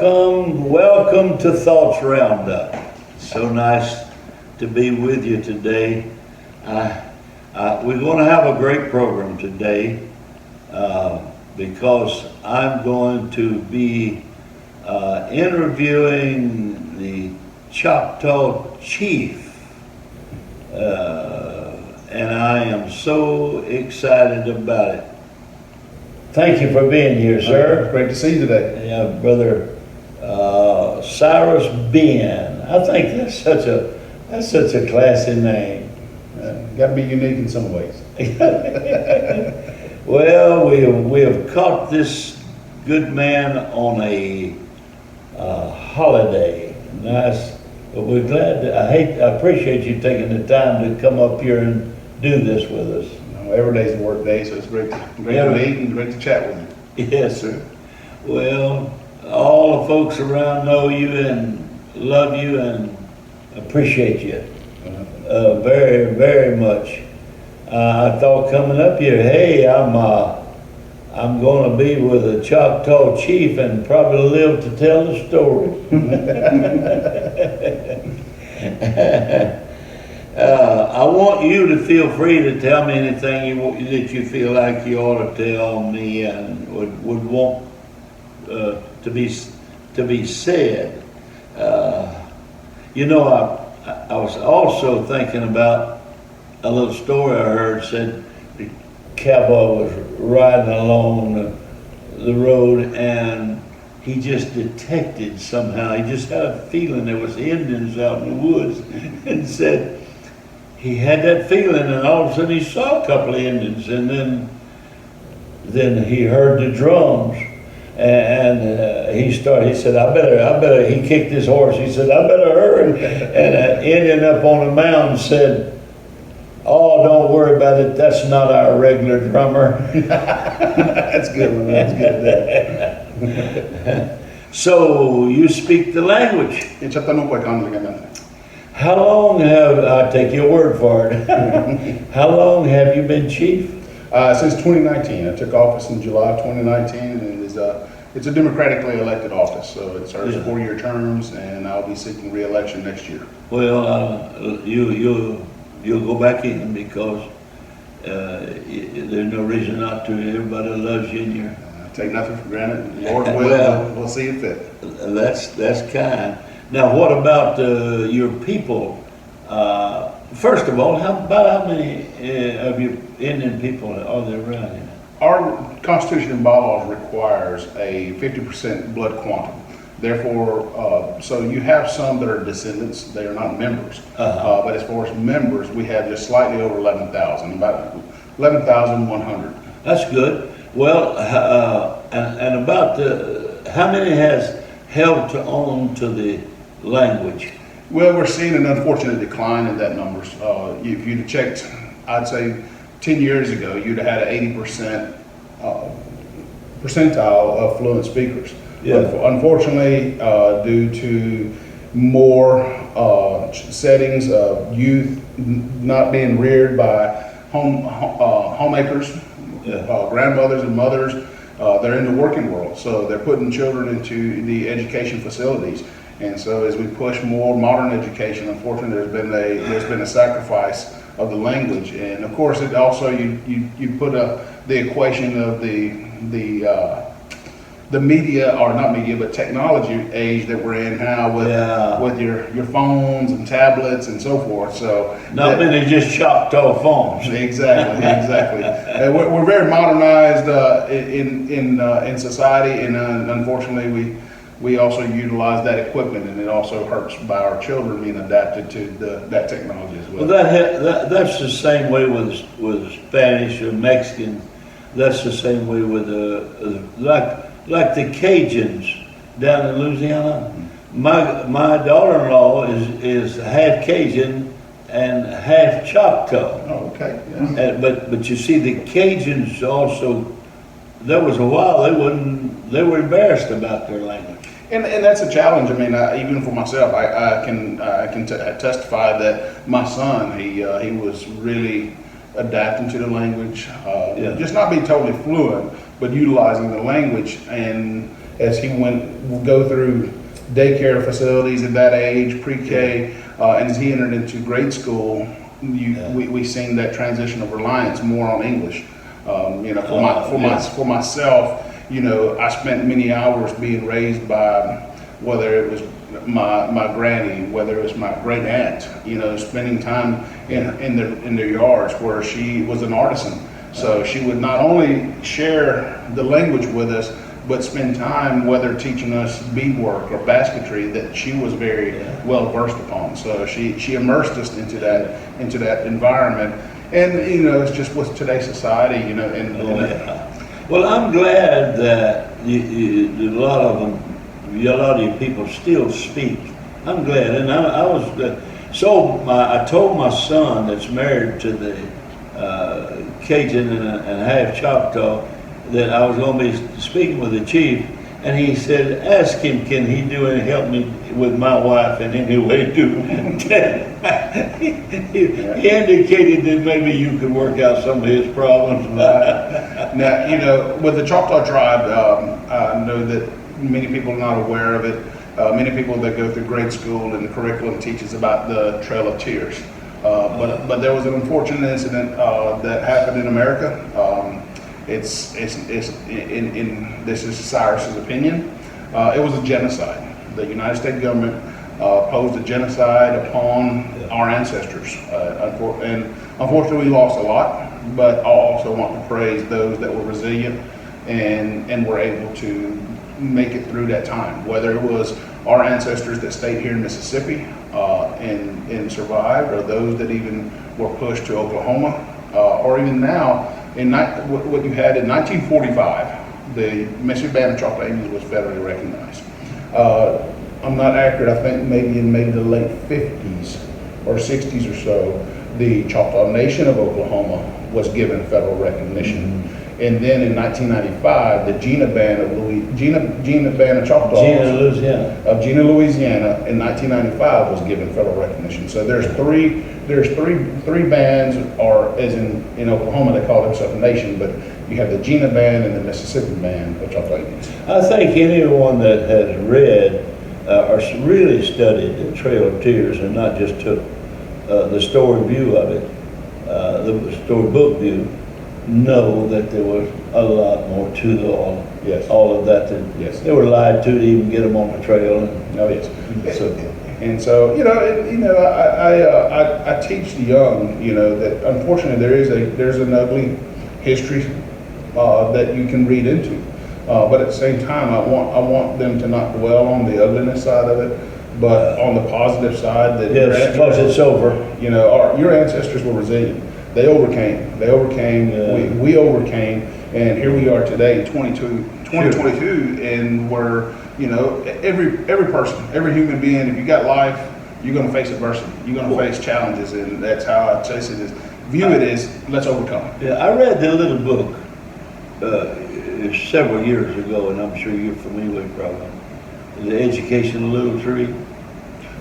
welcome to Thoughts Roundup. So nice to be with you today. We're going to have a great program today because I'm going to be interviewing the Choctaw Chief, and I am so excited about it. Thank you for being here, sir. Great to see you today. Yeah, Brother Cyrus Ben. I think that's such a classy name. Got to be unique in some ways. Well, we have caught this good man on a holiday. Nice, but we're glad. I appreciate you taking the time to come up here and do this with us. Every day's a work day, so it's great to meet and great to chat with you. Yes, sir. Well, all the folks around know you and love you and appreciate you very, very much. I thought coming up here, hey, I'm going to be with a Choctaw Chief and probably live to tell the story. I want you to feel free to tell me anything that you feel like you ought to tell me and would want to be said. I was also thinking about a little story I heard. Said the cowboy was riding along the road and he just detected somehow, he just had a feeling there was Indians out in the woods, and said he had that feeling, and all of a sudden he saw a couple of Indians, and then he heard the drums, and he said, I better, he kicked his horse, he said, I better hurry, and an Indian up on the mountain said, oh, don't worry about it, that's not our regular drummer. That's good one, that's good. So, you speak the language. How long I take your word for it, how long have you been chief? Since 2019. I took office in July 2019, and it's a democratically elected office, so it serves 4-year terms, and I'll be seeking re-election next year. Well, you'll go back in because there's no reason not to. Everybody loves you, and you're... Take nothing for granted. Lord willing, we'll see it fit. That's kind. Now, what about your people? First of all, how many of your Indian people are there around here? Our Constitution and bylaws requires a 50% blood quantum. Therefore, so you have some that are descendants, they are not members. But as far as members, we have just slightly over 11,000, about 11,100. That's good. Well, and about how many has held on to the language? Well, we're seeing an unfortunate decline in that numbers. If you'd have checked, I'd say 10 years ago, you'd have had an 80% percentile of fluent speakers. Yeah. But unfortunately, due to more settings of youth not being reared by homemakers, grandmothers and mothers, they're in the working world. So they're putting children into the education facilities. And so as we push more modern education, unfortunately there's been a sacrifice of the language. And of course it also, you put the equation of the media, or not media, but technology age that we're in now with your phones and tablets and so forth. So not many just Choctaw phones. Exactly. We're very modernized in society, and unfortunately we also utilize that equipment, and it also hurts by our children being adapted to that technology as well. Well, that's the same way with Spanish or Mexican. That's the same way with like the Cajuns down in Louisiana. My daughter-in-law is half Cajun and half Choctaw. Oh, okay. Yeah. But you see, the Cajuns also, there was a while they were embarrassed about their language. And that's a challenge. I mean, even for myself, I can testify that my son, he was really adapting to the language, just not being totally fluent, but utilizing the language. And as he would go through daycare facilities at that age, pre-K, and as he entered into grade school, we seen that transition of reliance more on English. For myself, I spent many hours being raised by, whether it was my granny, whether it was my great aunt, spending time in their yards where she was an artisan. So she would not only share the language with us, but spend time, whether teaching us beadwork or basketry, that she was very well versed upon. So she immersed us into that environment. And it's just with today's society, Well, I'm glad that a lot of you people still speak. I'm glad, and I was I told my son that's married to the Cajun and half Choctaw that I was going to be speaking with the chief, and he said, "Ask him, can he help me with my wife in any way?" He indicated that maybe you could work out some of his problems. Now, with the Choctaw tribe, I know that many people are not aware of it. Many people that go through grade school and the curriculum teaches about the Trail of Tears. But there was an unfortunate incident that happened in America. This is Cyrus's opinion. It was a genocide. The United States government posed a genocide upon our ancestors. And unfortunately, we lost a lot, but I also want to praise those that were resilient and were able to make it through that time. Whether it was our ancestors that stayed here in Mississippi and survived, or those that even were pushed to Oklahoma, or even now, what you had in 1945, the Mississippi Band of Choctaw Indians was federally recognized. I'm not accurate, I think maybe in the late 50s or 60s or so, the Choctaw Nation of Oklahoma was given federal recognition. And then in 1995, the Gina Band of Choctaw of Gina, Louisiana, in 1995 was given federal recognition. So there's three bands, or as in Oklahoma they call themselves a nation, but you have the Gina Band and the Mississippi Band of Choctaw Indians. I think anyone that has read or really studied the Trail of Tears and not just took the story view of it, the storybook view, know that there was a lot more to all of that. They were lied to even get them on the trail. I teach the young, that unfortunately there's an ugly history that you can read into, but at the same time, I want them to not dwell on the ugliness side of it, but on the positive side. That because it's over. Your ancestors were resilient. They overcame. We overcame, and here we are today, 2022, and we're, every person, every human being, if you got life, you're going to face adversity. You're going to face challenges, and that's how I chase it. View it as, let's overcome. Yeah, I read that little book several years ago, and I'm sure you're familiar with it probably. The Education of Little Tree.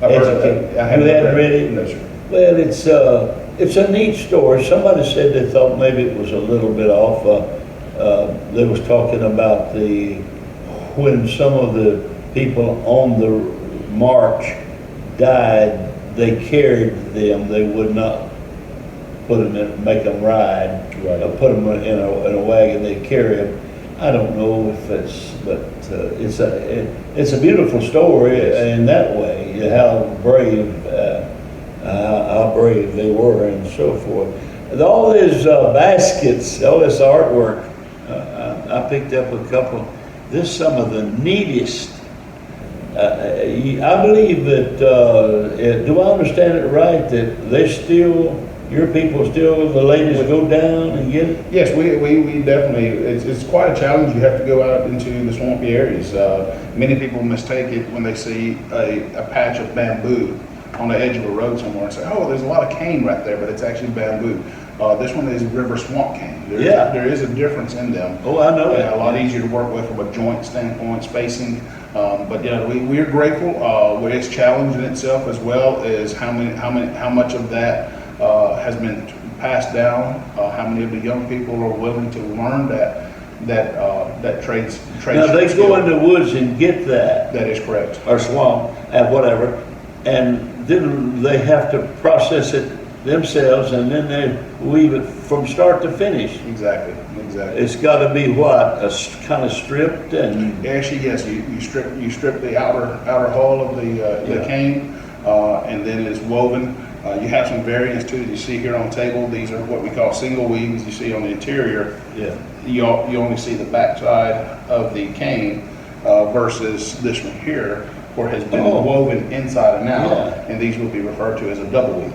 I haven't read it. No, sir. Well, it's a neat story. Somebody said they thought maybe it was a little bit off. They was talking about when some of the people on the march died, they carried them. They would not make them ride, or put them in a wagon. They carry them. I don't know if it's a beautiful story in that way. How brave they were and so forth. All these baskets, all this artwork, I picked up a couple. This is some of the neatest. I believe that, do I understand it right, that your people still, the ladies go down and get it? Yes, we definitely, it's quite a challenge. You have to go out into the swampy areas. Many people mistake it when they see a patch of bamboo on the edge of a road somewhere and say, oh, there's a lot of cane right there, but it's actually bamboo. This one is river swamp cane. There is a difference in them. Oh, I know that. A lot easier to work with from a joint standpoint, spacing. But yeah, we're grateful. It's challenged in itself, as well as how much of that has been passed down. How many of the young people are willing to learn that that trades. Now, they go in the woods and get that, That is correct. or swamp, and whatever, and then they have to process it themselves, and then they weave it from start to finish. Exactly. It's gotta be what, kind of stripped and, Actually, yes, you strip the outer hull of the Yeah. cane, and then it's woven. You have some variants too. You see here on the table, these are what we call single weaves. You see on the interior, yeah, you only see the backside of the cane versus this one here, where it has been Oh. woven inside and out, Yeah. and these will be referred to as a double weave.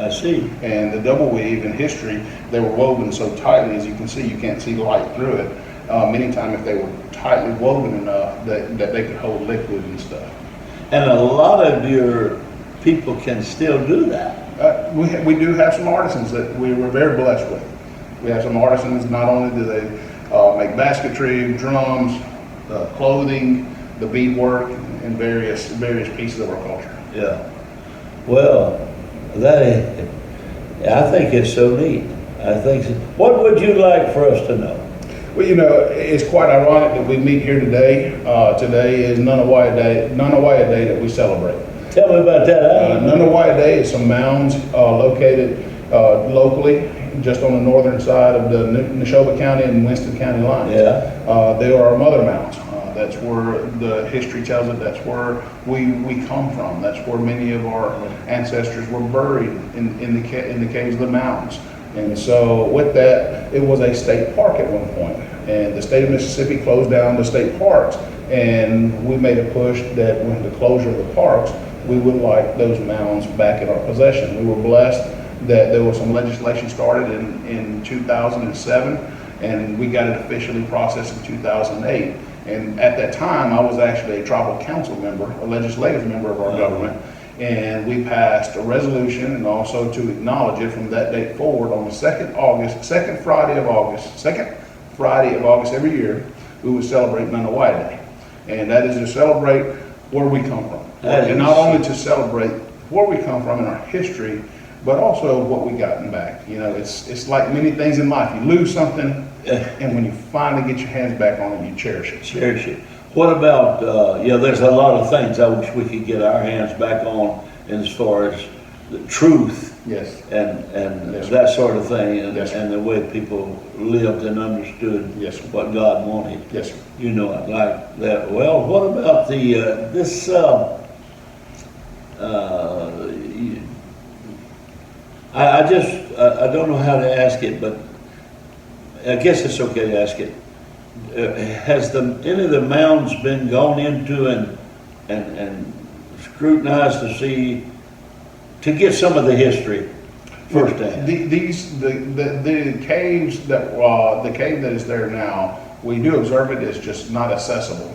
I see. And the double weave in history, they were woven so tightly, as you can see, you can't see light through it. Many times if they were tightly woven enough that they could hold liquid and stuff. And a lot of your people can still do that. We do have some artisans that we were very blessed with. We have some artisans, not only do they make basketry, drums, clothing, the beadwork, and various pieces of our culture. Yeah. Well, I think it's so neat. What would you like for us to know? Well, it's quite ironic that we meet here today. Today is Nunawaya Day that we celebrate. Tell me about that. Nunawaya Day is some mounds located locally, just on the northern side of the Neshoba County and Winston County lines. Yeah. They are our mother mounds. That's where the history tells it. That's where we come from. That's where many of our ancestors were buried in the caves of the mountains. And so with that, it was a state park at one point. And the state of Mississippi closed down the state parks. And we made a push that with the closure of the parks, we would like those mounds back in our possession. We were blessed that there was some legislation started in 2007, and we got it officially processed in 2008. And at that time, I was actually a tribal council member, a legislative member of our government, and we passed a resolution, and also to acknowledge it from that date forward, on the second Friday of August every year, we would celebrate Nunawaya Day. And that is to celebrate where we come from. And not only to celebrate where we come from in our history, but also what we gotten back. It's like many things in life. You lose something, and when you finally get your hands back on it, you cherish it. Cherish it. What about, there's a lot of things I wish we could get our hands back on as far as the truth. Yes. And Yes, that sort of thing, Yes, and the way people lived and understood Yes, what God wanted. Yes, sir. I'd like that. Well, what about this, I don't know how to ask it, but I guess it's okay to ask it. Has any of the mounds been gone into and scrutinized to get some of the history firsthand? The caves the cave that is there now, we do observe it as just not accessible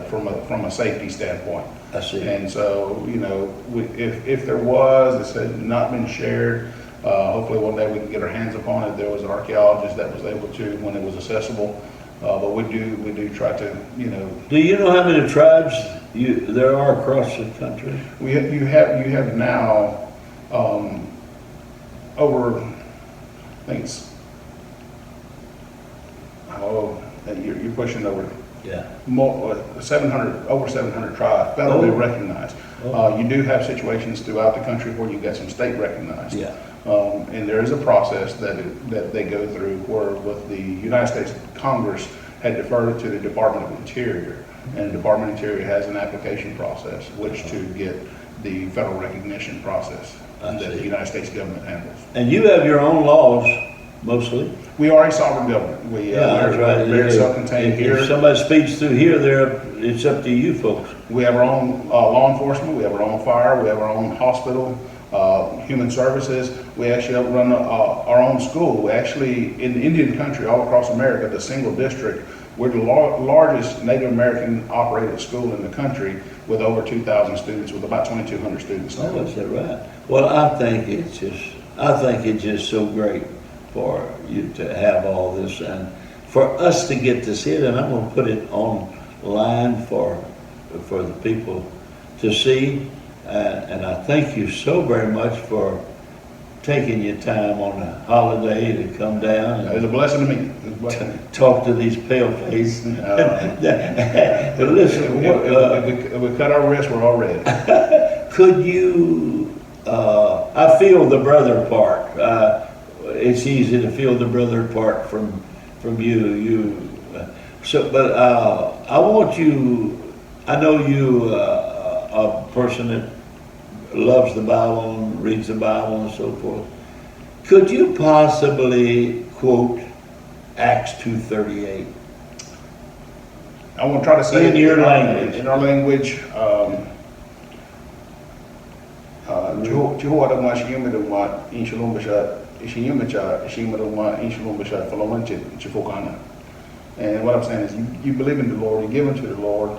from a safety standpoint. I see. And so, if there was, it had not been shared. Hopefully one day we can get our hands upon it. There was an archaeologist that was able to when it was accessible. But we do try to, Do you know how many tribes there are across the country? you have now over, I think it's, you're pushing over. Yeah. Over 700 tribes federally recognized. You do have situations throughout the country where you got some state recognized. Yeah. And there is a process that they go through where with the United States Congress had deferred it to the Department of Interior. And the Department of Interior has an application process which to get the federal recognition process that the United States government handles. And you have your own laws, mostly? We are a sovereign government. That's right. We're very self-contained here. If somebody speaks through here, it's up to you folks. We have our own law enforcement, we have our own fire, we have our own hospital, human services. We actually run our own school. We actually, in the Indian country, all across America, the single district, we're the largest Native American operated school in the country with over 2,000 students, with about 2,200 students now. Oh, is that right? Well, I think it's just so great for you to have all this and for us to get to see it, and I'm going to put it online for the people to see. And I thank you so very much for taking your time on a holiday to come down It's and a blessing to me. It's a blessing to me. talk to these pale faces. But listen, If we cut our wrists, we're all ready. could you, I feel the brother part. It's easy to feel the brother part from you. But I want you, I know you, a person that loves the Bible and reads the Bible and so forth. Could you possibly quote Acts 2:38? I want to try to say In it your language. In our language. Jehovah dama shiyuma dama inshalom basha shiyuma cha shiyuma dama inshalom basha falaman chifokana. And what I'm saying is, you believe in the Lord, you give into the Lord,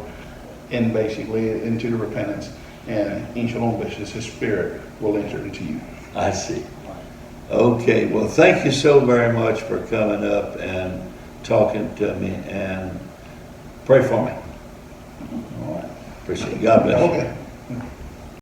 and basically into the repentance, and inshalom basha, His Spirit will enter into you. I see. Okay, well, thank you so very much for coming up and talking to me, and pray for me. All right. Appreciate it. God bless you. Okay.